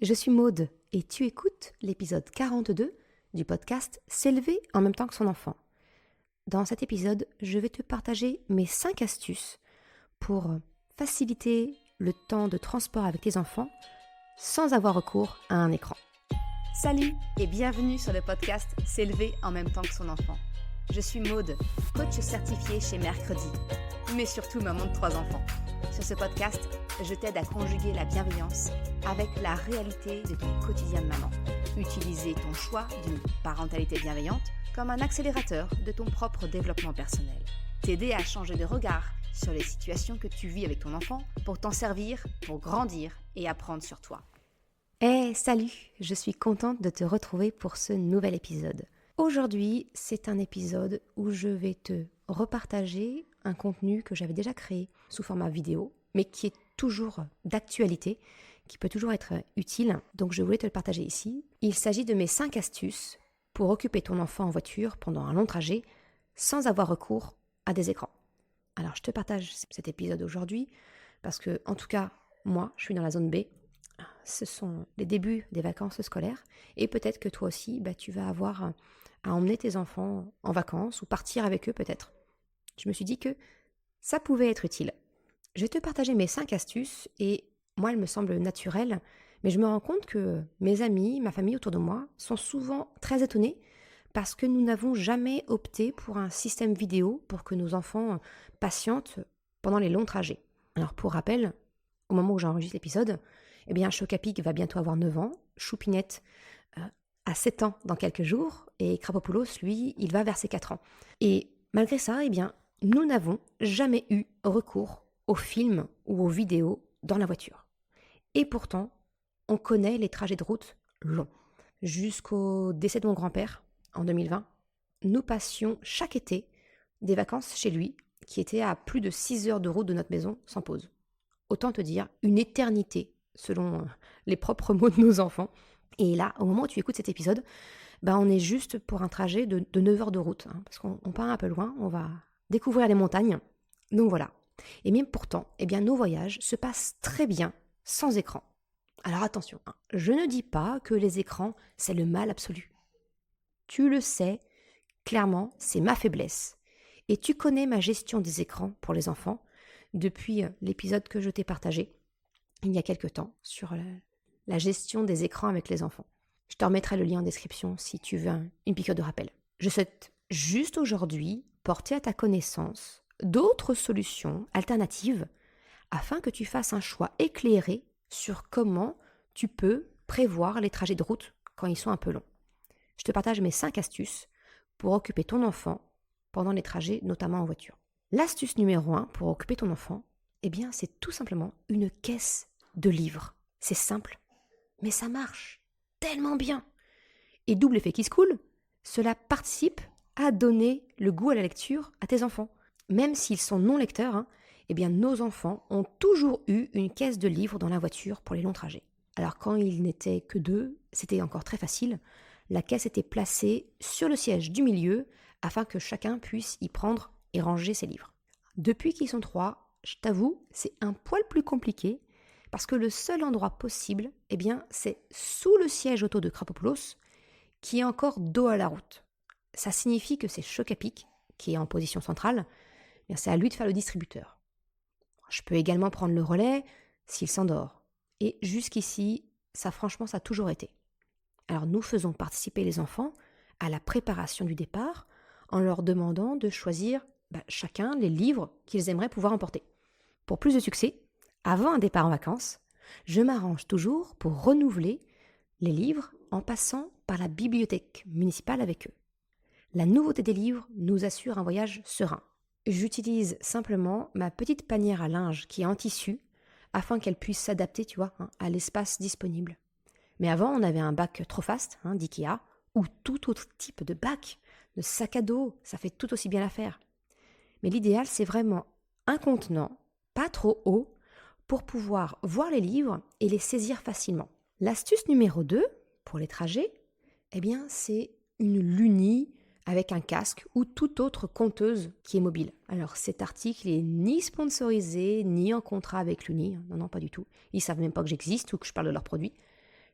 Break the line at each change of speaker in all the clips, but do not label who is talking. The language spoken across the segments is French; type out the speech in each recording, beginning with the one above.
je suis Maude et tu écoutes l'épisode 42 du podcast S'élever en même temps que son enfant. Dans cet épisode, je vais te partager mes 5 astuces pour faciliter le temps de transport avec tes enfants sans avoir recours à un écran. Salut et bienvenue sur le podcast S'élever en même temps que son enfant. Je suis Maude, coach certifiée chez Mercredi, mais surtout maman de 3 enfants. Sur ce podcast, je t'aide à conjuguer la bienveillance avec la réalité de ton quotidien de maman. Utiliser ton choix d'une parentalité bienveillante comme un accélérateur de ton propre développement personnel. T'aider à changer de regard sur les situations que tu vis avec ton enfant pour t'en servir, pour grandir et apprendre sur toi. Salut, je suis contente de te retrouver pour ce nouvel épisode. Aujourd'hui, c'est un épisode où je vais te repartager un contenu que j'avais déjà créé sous format vidéo, mais qui est toujours d'actualité, qui peut toujours être utile, donc je voulais te le partager ici. Il s'agit de mes 5 astuces pour occuper ton enfant en voiture pendant un long trajet sans avoir recours à des écrans. Alors je te partage cet épisode aujourd'hui parce que, en tout cas, moi, je suis dans la zone B. Ce sont les débuts des vacances scolaires et peut-être que toi aussi, tu vas avoir à emmener tes enfants en vacances ou partir avec eux peut-être. Je me suis dit que ça pouvait être utile. Je vais te partager mes 5 astuces et moi, elles me semblent naturelles, mais je me rends compte que mes amis, ma famille autour de moi sont souvent très étonnés parce que nous n'avons jamais opté pour un système vidéo pour que nos enfants patientent pendant les longs trajets. Alors pour rappel, au moment où j'enregistre l'épisode, Chocapic va bientôt avoir 9 ans, Choupinette a 7 ans dans quelques jours et Krapopoulos, lui, il va vers ses 4 ans. Et malgré ça, nous n'avons jamais eu recours aux films ou aux vidéos dans la voiture. Et pourtant, on connaît les trajets de route longs. Jusqu'au décès de mon grand-père, en 2020, nous passions chaque été des vacances chez lui, qui étaient à plus de 6 heures de route de notre maison, sans pause. Autant te dire, une éternité, selon les propres mots de nos enfants. Et là, au moment où tu écoutes cet épisode, on est juste pour un trajet de 9 heures de route, parce qu'on part un peu loin, on va découvrir les montagnes. Donc voilà. Et même pourtant, nos voyages se passent très bien sans écran. Alors attention, je ne dis pas que les écrans, c'est le mal absolu. Tu le sais, clairement, c'est ma faiblesse. Et tu connais ma gestion des écrans pour les enfants depuis l'épisode que je t'ai partagé il y a quelque temps sur la gestion des écrans avec les enfants. Je te remettrai le lien en description si tu veux une piqûre de rappel. Je souhaite juste aujourd'hui porter à ta connaissance d'autres solutions alternatives afin que tu fasses un choix éclairé sur comment tu peux prévoir les trajets de route quand ils sont un peu longs. Je te partage mes 5 astuces pour occuper ton enfant pendant les trajets, notamment en voiture. L'astuce numéro 1 pour occuper ton enfant, c'est tout simplement une caisse de livres. C'est simple, mais ça marche tellement bien. Et double effet qui se coule, cela participe à donner le goût à la lecture à tes enfants. Même s'ils sont non lecteurs, nos enfants ont toujours eu une caisse de livres dans la voiture pour les longs trajets. Alors quand ils n'étaient que 2, c'était encore très facile. La caisse était placée sur le siège du milieu afin que chacun puisse y prendre et ranger ses livres. Depuis qu'ils sont 3, je t'avoue, c'est un poil plus compliqué parce que le seul endroit possible, c'est sous le siège auto de Krapopoulos qui est encore dos à la route. Ça signifie que c'est Chocapic qui est en position centrale, c'est à lui de faire le distributeur. Je peux également prendre le relais s'il s'endort. Et jusqu'ici, ça a toujours été. Alors nous faisons participer les enfants à la préparation du départ en leur demandant de choisir chacun les livres qu'ils aimeraient pouvoir emporter. Pour plus de succès, avant un départ en vacances, je m'arrange toujours pour renouveler les livres en passant par la bibliothèque municipale avec eux. La nouveauté des livres nous assure un voyage serein. J'utilise simplement ma petite panière à linge qui est en tissu afin qu'elle puisse s'adapter, à l'espace disponible. Mais avant, on avait un bac Trofast d'Ikea ou tout autre type de bac, de sac à dos, ça fait tout aussi bien l'affaire. Mais l'idéal, c'est vraiment un contenant, pas trop haut, pour pouvoir voir les livres et les saisir facilement. L'astuce numéro 2, pour les trajets, c'est une Luni avec un casque ou toute autre conteuse qui est mobile. Alors cet article n'est ni sponsorisé, ni en contrat avec Luni, non, pas du tout. Ils ne savent même pas que j'existe ou que je parle de leurs produits.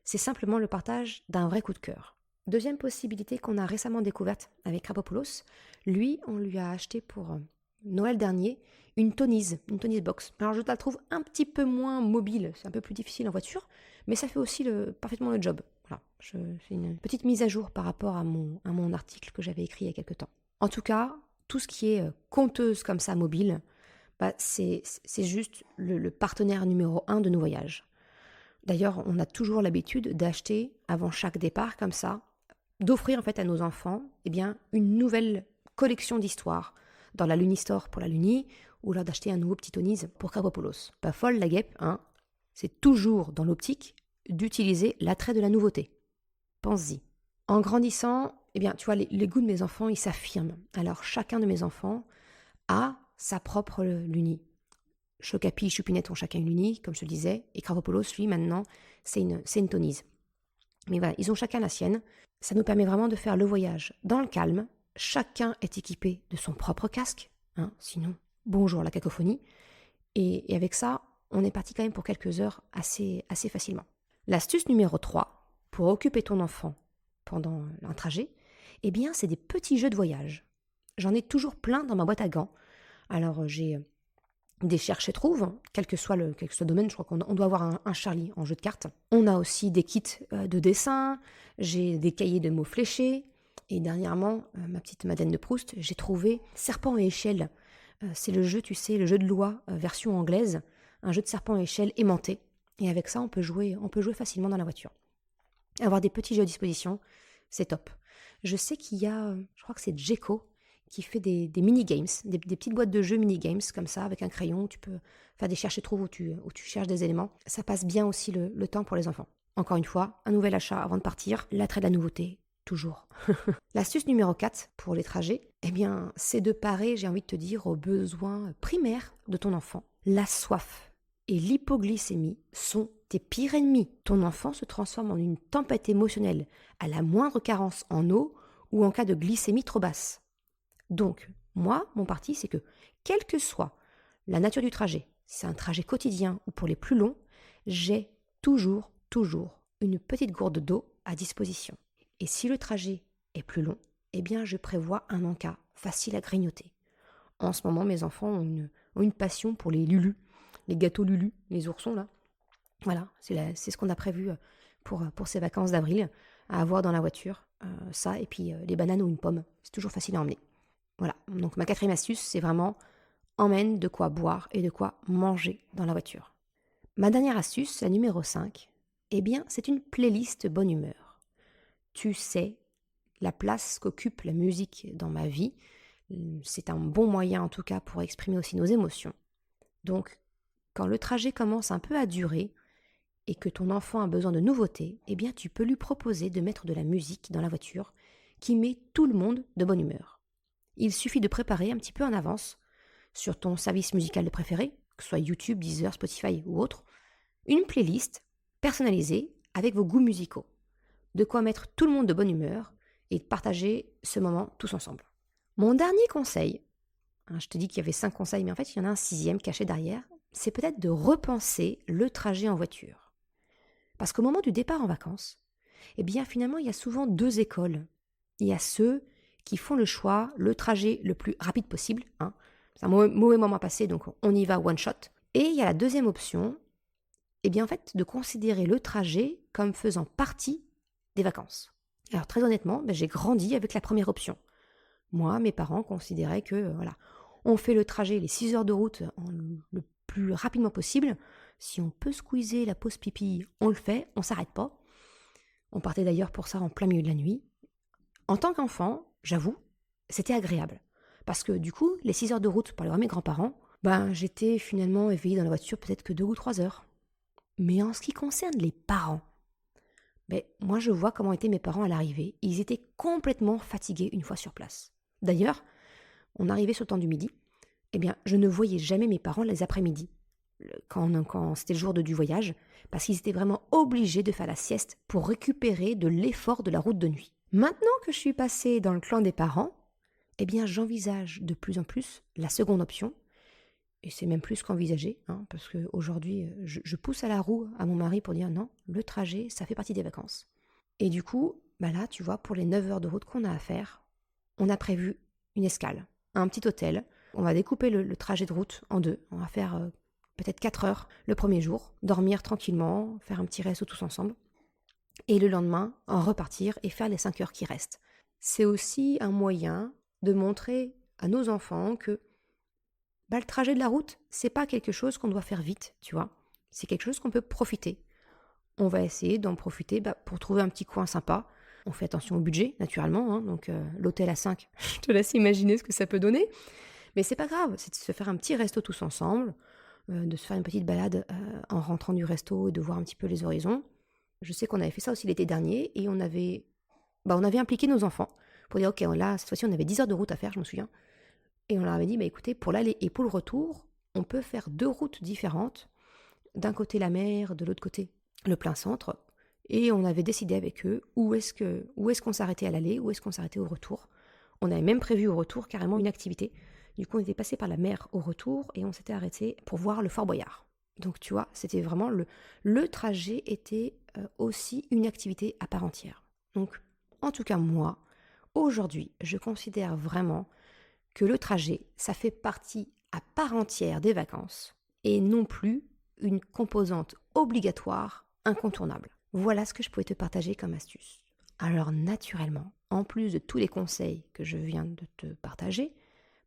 c'est simplement le partage d'un vrai coup de cœur. Deuxième possibilité qu'on a récemment découverte avec Krapopoulos, lui, on lui a acheté pour Noël dernier une tonise box. Alors je la trouve un petit peu moins mobile, c'est un peu plus difficile en voiture, mais ça fait aussi parfaitement le job. Voilà, je fais une petite mise à jour par rapport à mon article que j'avais écrit il y a quelques temps. En tout cas, tout ce qui est conteuse comme ça, mobile, c'est juste le partenaire numéro 1 de nos voyages. D'ailleurs, on a toujours l'habitude d'acheter, avant chaque départ comme ça, d'offrir en fait à nos enfants une nouvelle collection d'histoires dans la Lunistore pour la Luni, ou alors d'acheter un nouveau petit Tonise pour Krapopoulos. Pas folle la guêpe, hein. C'est toujours dans l'optique d'utiliser l'attrait de la nouveauté. Pense-y. En grandissant, tu vois, les goûts de mes enfants, ils s'affirment. Alors chacun de mes enfants a sa propre Luni. Chocapi et Chupinette ont chacun une Luni, comme je te le disais, et Krapopoulos, lui, maintenant, c'est une Tonise. Mais voilà, ils ont chacun la sienne. Ça nous permet vraiment de faire le voyage dans le calme. Chacun est équipé de son propre casque, hein, sinon, bonjour la cacophonie. Et avec ça, on est parti quand même pour quelques heures assez facilement. L'astuce numéro 3, pour occuper ton enfant pendant un trajet, c'est des petits jeux de voyage. J'en ai toujours plein dans ma boîte à gants. Alors, j'ai des cherche et trouve, quel que soit le domaine, je crois qu'on doit avoir un Charlie en jeu de cartes. On a aussi des kits de dessin, j'ai des cahiers de mots fléchés, et dernièrement, ma petite Madeleine de Proust, j'ai trouvé Serpent et échelle. C'est le jeu, tu sais, le jeu de loi version anglaise, un jeu de serpent et échelle aimanté, et avec ça, on peut jouer facilement dans la voiture. Avoir des petits jeux à disposition, c'est top. Je sais qu'il y a, je crois que c'est Djeco, qui fait des mini-games, des petites boîtes de jeux mini-games, comme ça, avec un crayon, tu peux faire des cherche-et-trouve où tu cherches des éléments. Ça passe bien aussi le temps pour les enfants. Encore une fois, un nouvel achat avant de partir, l'attrait de la nouveauté, toujours. L'astuce numéro 4 pour les trajets, c'est de parer, j'ai envie de te dire, aux besoins primaires de ton enfant. La soif et l'hypoglycémie sont tes pires ennemis. Ton enfant se transforme en une tempête émotionnelle à la moindre carence en eau ou en cas de glycémie trop basse. Donc, moi, mon parti, c'est que, quelle que soit la nature du trajet, si c'est un trajet quotidien ou pour les plus longs, j'ai toujours une petite gourde d'eau à disposition. Et si le trajet est plus long, je prévois un encas facile à grignoter. En ce moment, mes enfants ont une passion pour les lulus, les gâteaux lulus, les oursons là. Voilà, c'est ce qu'on a prévu pour ces vacances d'avril, à avoir dans la voiture. Ça, et puis les bananes ou une pomme, c'est toujours facile à emmener. Voilà, donc ma 4e astuce, c'est vraiment emmène de quoi boire et de quoi manger dans la voiture. Ma dernière astuce, la numéro 5, c'est une playlist bonne humeur. Tu sais, la place qu'occupe la musique dans ma vie, c'est un bon moyen en tout cas pour exprimer aussi nos émotions. Donc, quand le trajet commence un peu à durer et que ton enfant a besoin de nouveautés, tu peux lui proposer de mettre de la musique dans la voiture qui met tout le monde de bonne humeur. Il suffit de préparer un petit peu en avance, sur ton service musical de préféré, que ce soit YouTube, Deezer, Spotify ou autre, une playlist personnalisée avec vos goûts musicaux. De quoi mettre tout le monde de bonne humeur et de partager ce moment tous ensemble. Mon dernier conseil, je te dis qu'il y avait 5 conseils, mais en fait il y en a un 6e caché derrière, c'est peut-être de repenser le trajet en voiture. Parce qu'au moment du départ en vacances, finalement il y a souvent 2 écoles. Il y a ceux qui font le choix, le trajet le plus rapide possible. C'est un mauvais moment passé, donc on y va one shot. Et il y a la deuxième option, de considérer le trajet comme faisant partie des vacances. Alors très honnêtement, j'ai grandi avec la première option. Moi, mes parents considéraient que, on fait le trajet, les 6 heures de route le plus rapidement possible. Si on peut squeezer la pause pipi, on le fait, on s'arrête pas. On partait d'ailleurs pour ça en plein milieu de la nuit. En tant qu'enfant, j'avoue, c'était agréable. Parce que du coup, les 6 heures de route pour aller voir mes grands-parents, j'étais finalement éveillée dans la voiture peut-être que 2 ou 3 heures. Mais en ce qui concerne les parents, moi je vois comment étaient mes parents à l'arrivée. Ils étaient complètement fatigués une fois sur place. D'ailleurs, on arrivait sur le temps du midi, je ne voyais jamais mes parents les après-midi, quand c'était le jour du voyage, parce qu'ils étaient vraiment obligés de faire la sieste pour récupérer de l'effort de la route de nuit. Maintenant que je suis passée dans le clan des parents, j'envisage de plus en plus la seconde option, et c'est même plus qu'envisagé, parce qu'aujourd'hui, je pousse à la roue à mon mari pour dire non, le trajet, ça fait partie des vacances. Et du coup, là, tu vois, pour les 9 heures de route qu'on a à faire, on a prévu une escale, un petit hôtel. On va découper le trajet de route en deux. On va faire peut-être 4 heures le premier jour, dormir tranquillement, faire un petit resto tous ensemble. Et le lendemain, en repartir et faire les 5 heures qui restent. C'est aussi un moyen de montrer à nos enfants que le trajet de la route, c'est pas quelque chose qu'on doit faire vite, tu vois. C'est quelque chose qu'on peut profiter. On va essayer d'en profiter pour trouver un petit coin sympa. On fait attention au budget, naturellement. Donc l'hôtel à 5, je te laisse imaginer ce que ça peut donner. Mais c'est pas grave, c'est de se faire un petit resto tous ensemble, de se faire une petite balade en rentrant du resto et de voir un petit peu les horizons. Je sais qu'on avait fait ça aussi l'été dernier et on avait impliqué nos enfants pour dire ok, là, cette fois-ci, on avait 10 heures de route à faire, je me souviens. Et on leur avait dit, écoutez, pour l'aller et pour le retour, on peut faire 2 routes différentes. D'un côté la mer, de l'autre côté le plein centre. Et on avait décidé avec eux où est-ce qu'on s'arrêtait à l'aller, où est-ce qu'on s'arrêtait au retour. On avait même prévu au retour carrément une activité. Du coup, on était passé par la mer au retour et on s'était arrêté pour voir le Fort Boyard. Donc tu vois, c'était vraiment le trajet était aussi une activité à part entière. Donc, en tout cas moi, aujourd'hui, je considère vraiment que le trajet, ça fait partie à part entière des vacances et non plus une composante obligatoire, incontournable. Voilà ce que je pouvais te partager comme astuce. Alors naturellement, en plus de tous les conseils que je viens de te partager,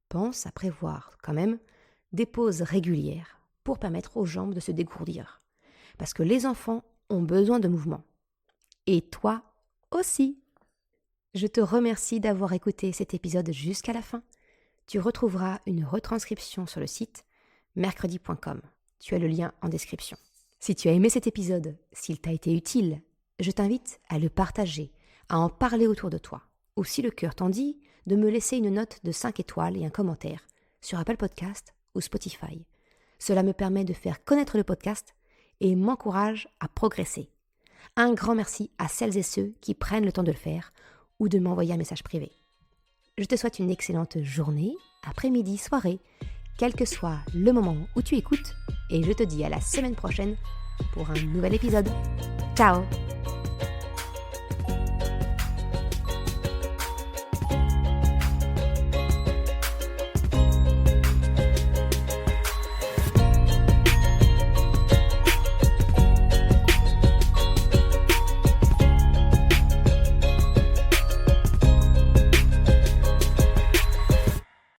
pense à prévoir quand même des pauses régulières pour permettre aux jambes de se dégourdir. Parce que les enfants ont besoin de mouvement. Et toi aussi. Je te remercie d'avoir écouté cet épisode jusqu'à la fin. Tu retrouveras une retranscription sur le site mercredi.com. Tu as le lien en description. Si tu as aimé cet épisode, s'il t'a été utile, je t'invite à le partager, à en parler autour de toi. Ou si le cœur t'en dit, de me laisser une note de 5 étoiles et un commentaire sur Apple Podcast ou Spotify. Cela me permet de faire connaître le podcast et m'encourage à progresser. Un grand merci à celles et ceux qui prennent le temps de le faire ou de m'envoyer un message privé. Je te souhaite une excellente journée, après-midi, soirée, quel que soit le moment où tu écoutes, et je te dis à la semaine prochaine pour un nouvel épisode. Ciao!